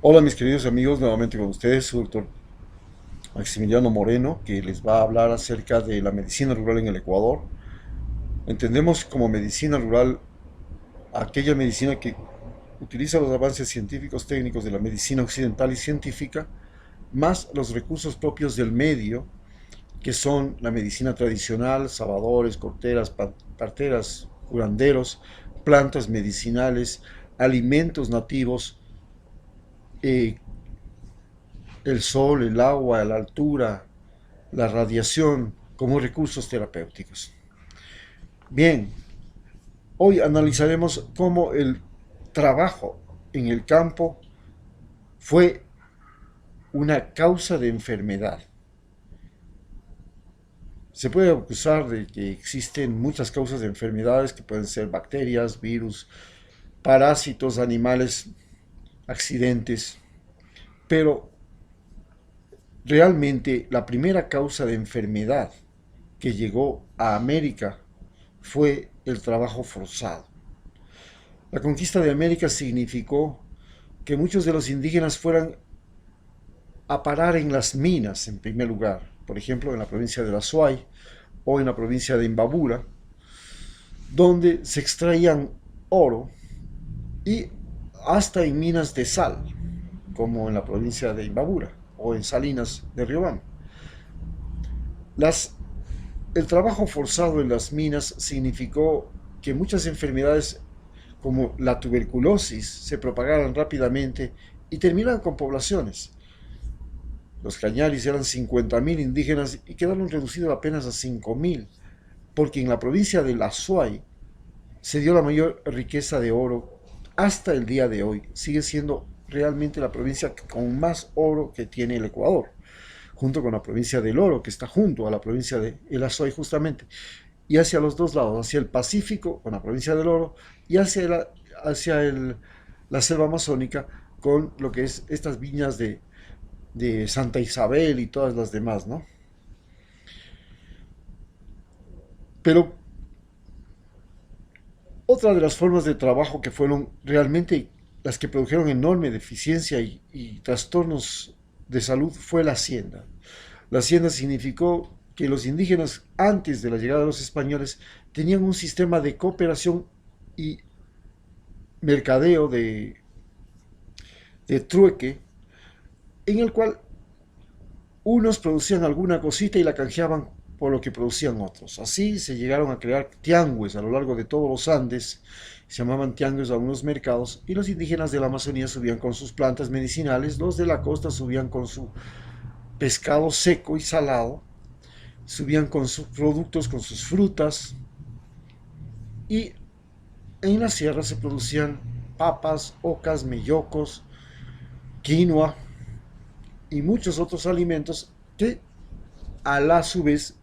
Hola mis queridos amigos, nuevamente con ustedes, su doctor Maximiliano Moreno, que les va a hablar acerca de la medicina rural en el Ecuador. Entendemos como medicina rural aquella medicina que utiliza los avances científicos técnicos de la medicina occidental y científica, más los recursos propios del medio, que son la medicina tradicional, sabadores, corteras, parteras, curanderos, plantas medicinales, alimentos nativos, eh, el sol, el agua, la altura, la radiación como recursos terapéuticos. Bien, hoy analizaremos cómo el trabajo en el campo fue una causa de enfermedad. Se puede acusar de que existen muchas causas de enfermedades que pueden ser bacterias, virus, parásitos, animales, accidentes, pero realmente la primera causa de enfermedad que llegó a América fue el trabajo forzado. La conquista de América significó que muchos de los indígenas fueran a parar en las minas en primer lugar, por ejemplo en la provincia de la Suay o en la provincia de Imbabura, donde se extraían oro y hasta en minas de sal, como en la provincia de Imbabura o en Salinas de Riobamba. Las El trabajo forzado en las minas significó que muchas enfermedades como la tuberculosis se propagaran rápidamente y terminaron con poblaciones. Los cañaris eran 50.000 indígenas y quedaron reducidos apenas a 5.000, porque en la provincia de La Suay se dio la mayor riqueza de oro hasta el día de hoy. Sigue siendo realmente la provincia con más oro que tiene el Ecuador, junto con la provincia del Oro, que está junto a la provincia de El Azuay justamente, y hacia los dos lados, hacia el Pacífico con la provincia del Oro y la selva amazónica con lo que es estas viñas de Santa Isabel y todas las demás, ¿no? Pero otra de las formas de trabajo que fueron realmente las que produjeron enorme deficiencia y trastornos de salud fue la hacienda. La hacienda significó que los indígenas, antes de la llegada de los españoles, tenían un sistema de cooperación y mercadeo de trueque, en el cual unos producían alguna cosita y la canjeaban por lo que producían otros. Así se llegaron a crear tiangues a lo largo de todos los Andes, se llamaban tiangues a unos mercados, y los indígenas de la Amazonía subían con sus plantas medicinales, los de la costa subían con su pescado seco y salado, subían con sus productos, con sus frutas, y en la sierra se producían papas, ocas, mellocos, quinoa y muchos otros alimentos que a la su vez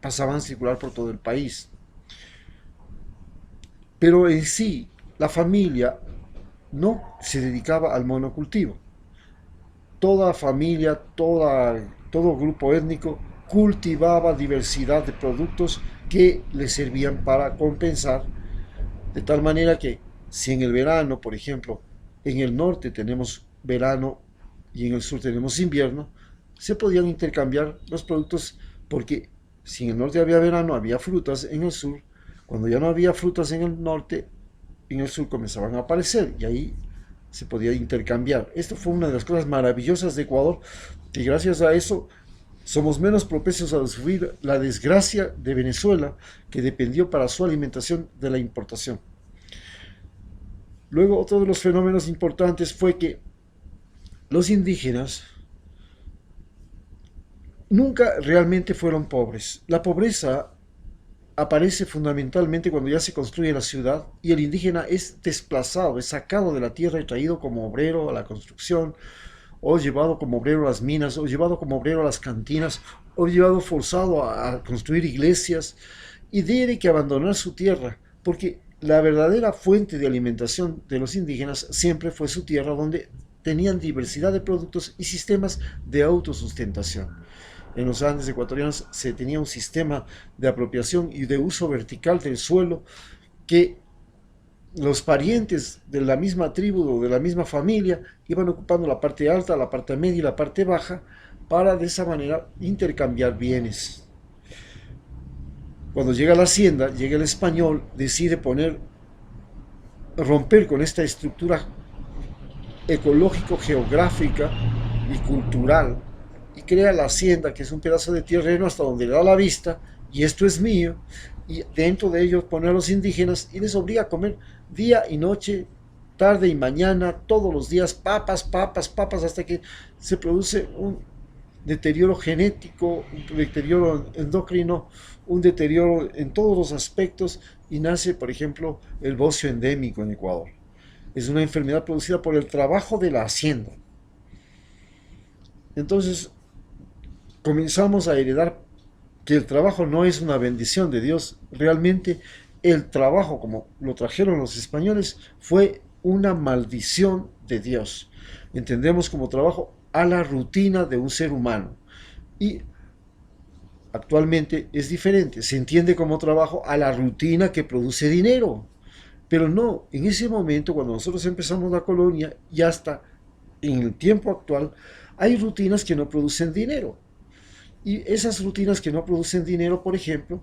pasaban a circular por todo el país. Pero en sí, la familia no se dedicaba al monocultivo. Toda familia, todo grupo étnico cultivaba diversidad de productos que le servían para compensar, de tal manera que si en el verano, por ejemplo, en el norte tenemos verano y en el sur tenemos invierno, se podían intercambiar los productos porque si en el norte había verano, había frutas en el sur, cuando ya no había frutas en el norte, en el sur comenzaban a aparecer y ahí se podía intercambiar. Esto fue una de las cosas maravillosas de Ecuador, y gracias a eso somos menos propensos a sufrir la desgracia de Venezuela, que dependió para su alimentación de la importación. Luego, otro de los fenómenos importantes fue que los indígenas nunca realmente fueron pobres. La pobreza aparece fundamentalmente cuando ya se construye la ciudad y el indígena es desplazado, es sacado de la tierra y traído como obrero a la construcción, o llevado como obrero a las minas, o llevado como obrero a las cantinas, o llevado forzado a construir iglesias, y tiene que abandonar su tierra, porque la verdadera fuente de alimentación de los indígenas siempre fue su tierra, donde tenían diversidad de productos y sistemas de autosustentación. En los Andes ecuatorianos se tenía un sistema de apropiación y de uso vertical del suelo que los parientes de la misma tribu o de la misma familia iban ocupando la parte alta, la parte media y la parte baja para de esa manera intercambiar bienes. Cuando llega la hacienda, llega el español, decide romper con esta estructura ecológico-geográfica y cultural y crea la hacienda, que es un pedazo de terreno hasta donde le da la vista, y esto es mío, y dentro de ellos pone a los indígenas y les obliga a comer día y noche, tarde y mañana, todos los días, papas, papas, papas, hasta que se produce un deterioro genético, un deterioro endocrino, un deterioro en todos los aspectos, y nace, por ejemplo, el bocio endémico en Ecuador. Es una enfermedad producida por el trabajo de la hacienda. Entonces comenzamos a heredar que el trabajo no es una bendición de Dios. Realmente el trabajo, como lo trajeron los españoles, fue una maldición de Dios. Entendemos como trabajo a la rutina de un ser humano. Y actualmente es diferente. Se entiende como trabajo a la rutina que produce dinero. Pero no, en ese momento, cuando nosotros empezamos la colonia y hasta en el tiempo actual, hay rutinas que no producen dinero. Y esas rutinas que no producen dinero, por ejemplo,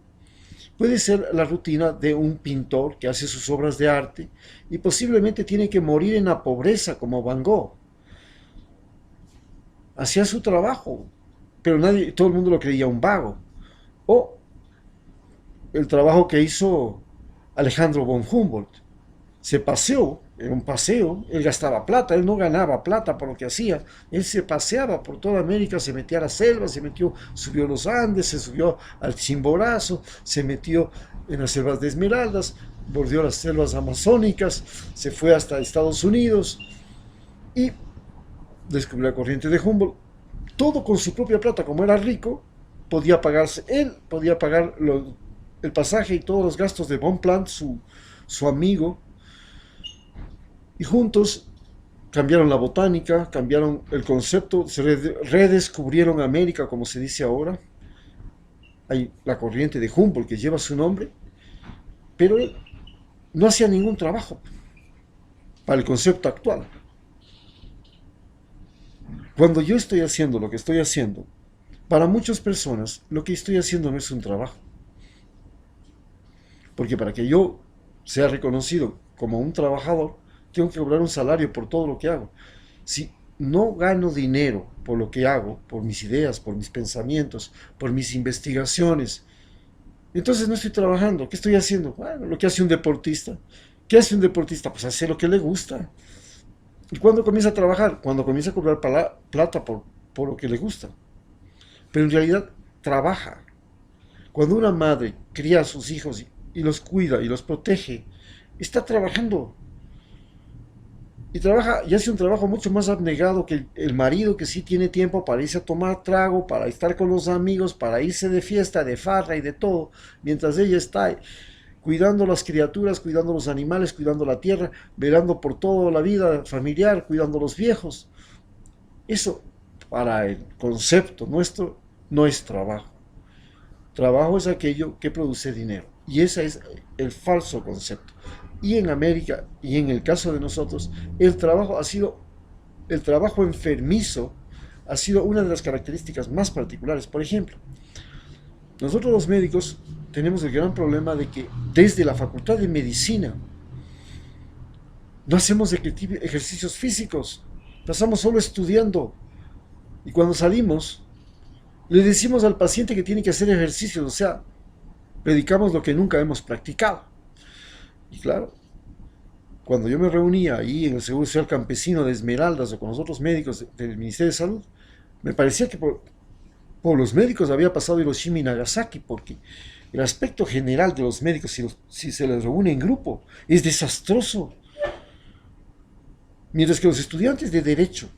puede ser la rutina de un pintor que hace sus obras de arte y posiblemente tiene que morir en la pobreza como Van Gogh. Hacía su trabajo, pero todo el mundo lo creía un vago. O el trabajo que hizo Alejandro von Humboldt. Se paseó, era un paseo, él gastaba plata, él no ganaba plata por lo que hacía, él se paseaba por toda América, se metía a la selva, subió los Andes, se subió al Chimborazo, se metió en las selvas de Esmeraldas, bordeó las selvas amazónicas, se fue hasta Estados Unidos y descubrió la corriente de Humboldt, todo con su propia plata, como era rico, podía pagarse, él podía pagar el pasaje y todos los gastos de Bonpland, su amigo, y juntos cambiaron la botánica, cambiaron el concepto, se redescubrieron América, como se dice ahora. Hay la corriente de Humboldt que lleva su nombre, pero él no hacía ningún trabajo para el concepto actual. Cuando yo estoy haciendo lo que estoy haciendo, para muchas personas lo que estoy haciendo no es un trabajo. Porque para que yo sea reconocido como un trabajador, tengo que cobrar un salario por todo lo que hago. Si no gano dinero por lo que hago, por mis ideas, por mis pensamientos, por mis investigaciones, entonces no estoy trabajando. ¿Qué estoy haciendo? Bueno, lo que hace un deportista. ¿Qué hace un deportista? Pues hace lo que le gusta. ¿Y cuándo comienza a trabajar? Cuando comienza a cobrar plata por lo que le gusta. Pero en realidad trabaja. Cuando una madre cría a sus hijos y los cuida y los protege, está trabajando. Y trabaja y hace un trabajo mucho más abnegado que el marido, que sí tiene tiempo para irse a tomar trago, para estar con los amigos, para irse de fiesta, de farra y de todo, mientras ella está cuidando las criaturas, cuidando los animales, cuidando la tierra, velando por toda la vida familiar, cuidando a los viejos. Eso, para el concepto nuestro, no es trabajo. Trabajo es aquello que produce dinero. Y ese es el falso concepto. Y en América, y en el caso de nosotros, el trabajo enfermizo ha sido una de las características más particulares. Por ejemplo, nosotros los médicos tenemos el gran problema de que desde la Facultad de Medicina no hacemos ejercicios físicos, pasamos solo estudiando. Y cuando salimos, le decimos al paciente que tiene que hacer ejercicios, o sea, predicamos lo que nunca hemos practicado. Y claro, cuando yo me reunía ahí en el Seguro Social Campesino de Esmeraldas o con los otros médicos del Ministerio de Salud, me parecía que por los médicos había pasado Hiroshima y Nagasaki, porque el aspecto general de los médicos, si se les reúne en grupo, es desastroso. Mientras que los estudiantes de Derecho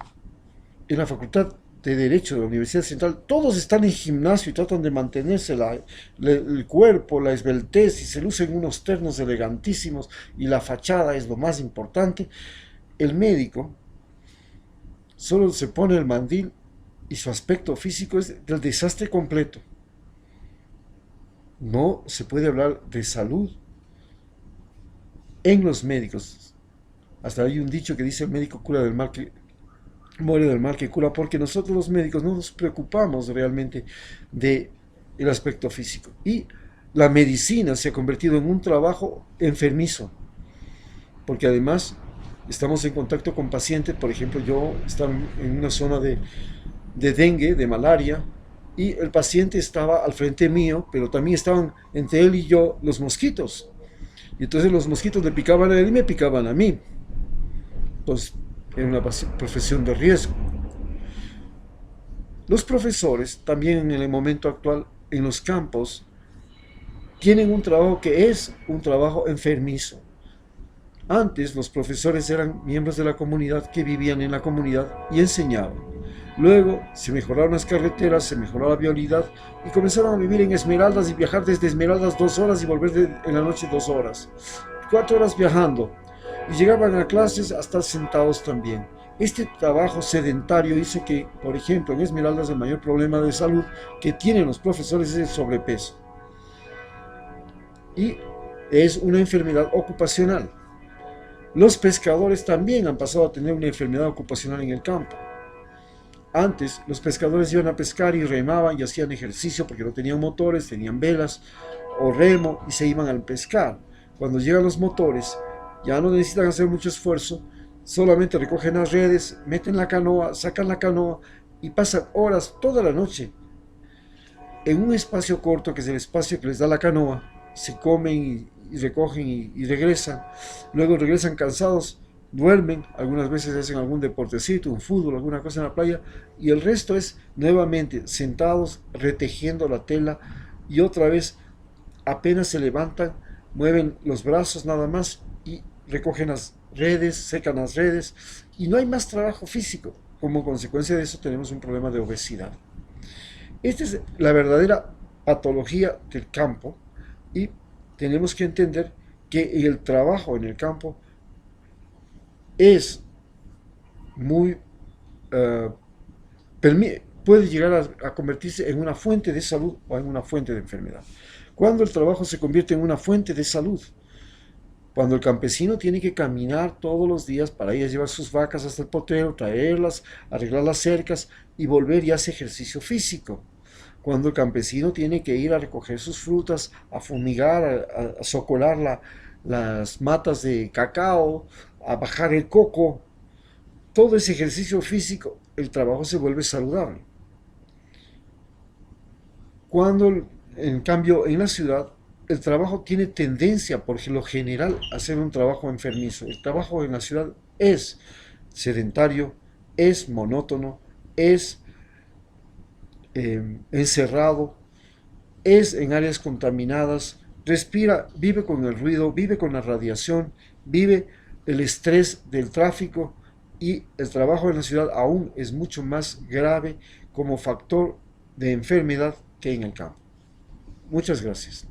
en la Facultad de Derecho de la Universidad Central, todos están en gimnasio y tratan de mantenerse el cuerpo, la esbeltez, y se lucen unos ternos elegantísimos y la fachada es lo más importante. El médico solo se pone el mandil y su aspecto físico es del desastre completo. No se puede hablar de salud en los médicos. Hasta hay un dicho que dice: el médico cura del mal que muere del mal que cura, porque nosotros los médicos no nos preocupamos realmente del aspecto físico. Y la medicina se ha convertido en un trabajo enfermizo, porque además estamos en contacto con pacientes. Por ejemplo, yo estaba en una zona de dengue, de malaria, y el paciente estaba al frente mío, pero también estaban entre él y yo los mosquitos. Y entonces los mosquitos le picaban a él y me picaban a mí. Entonces, era una profesión de riesgo. Los profesores, también en el momento actual, en los campos, tienen un trabajo que es un trabajo enfermizo. Antes los profesores eran miembros de la comunidad que vivían en la comunidad y enseñaban. Luego se mejoraron las carreteras, se mejoró la vialidad y comenzaron a vivir en Esmeraldas y viajar desde Esmeraldas 2 horas y volver en la noche 2 horas. 4 horas viajando. Y llegaban a clases hasta sentados también. Este trabajo sedentario hizo que, por ejemplo, en Esmeraldas el mayor problema de salud que tienen los profesores es el sobrepeso. Y es una enfermedad ocupacional. Los pescadores también han pasado a tener una enfermedad ocupacional en el campo. Antes los pescadores iban a pescar y remaban y hacían ejercicio porque no tenían motores, tenían velas o remo y se iban al pescar. Cuando llegan los motores ya no necesitan hacer mucho esfuerzo, solamente recogen las redes, meten la canoa, sacan la canoa y pasan horas, toda la noche, en un espacio corto que es el espacio que les da la canoa. Se comen y recogen y regresan. Luego regresan cansados, duermen, algunas veces hacen algún deportecito, un fútbol, alguna cosa en la playa, y el resto es nuevamente sentados retejiendo la tela y otra vez apenas se levantan, mueven los brazos nada más y recogen las redes, secan las redes y no hay más trabajo físico. Como consecuencia de eso tenemos un problema de obesidad. Esta es la verdadera patología del campo y tenemos que entender que el trabajo en el campo es muy uh, puede llegar a convertirse en una fuente de salud o en una fuente de enfermedad. Cuando el trabajo se convierte en una fuente de salud, cuando el campesino tiene que caminar todos los días para ir a llevar sus vacas hasta el potrero, traerlas, arreglar las cercas y volver y hace ejercicio físico. Cuando el campesino tiene que ir a recoger sus frutas, a fumigar, a socolar las matas de cacao, a bajar el coco, todo ese ejercicio físico, el trabajo se vuelve saludable. Cuando, en cambio, en la ciudad, el trabajo tiene tendencia, por lo general, a ser un trabajo enfermizo. El trabajo en la ciudad es sedentario, es monótono, es encerrado, es en áreas contaminadas, respira, vive con el ruido, vive con la radiación, vive el estrés del tráfico y el trabajo en la ciudad aún es mucho más grave como factor de enfermedad que en el campo. Muchas gracias.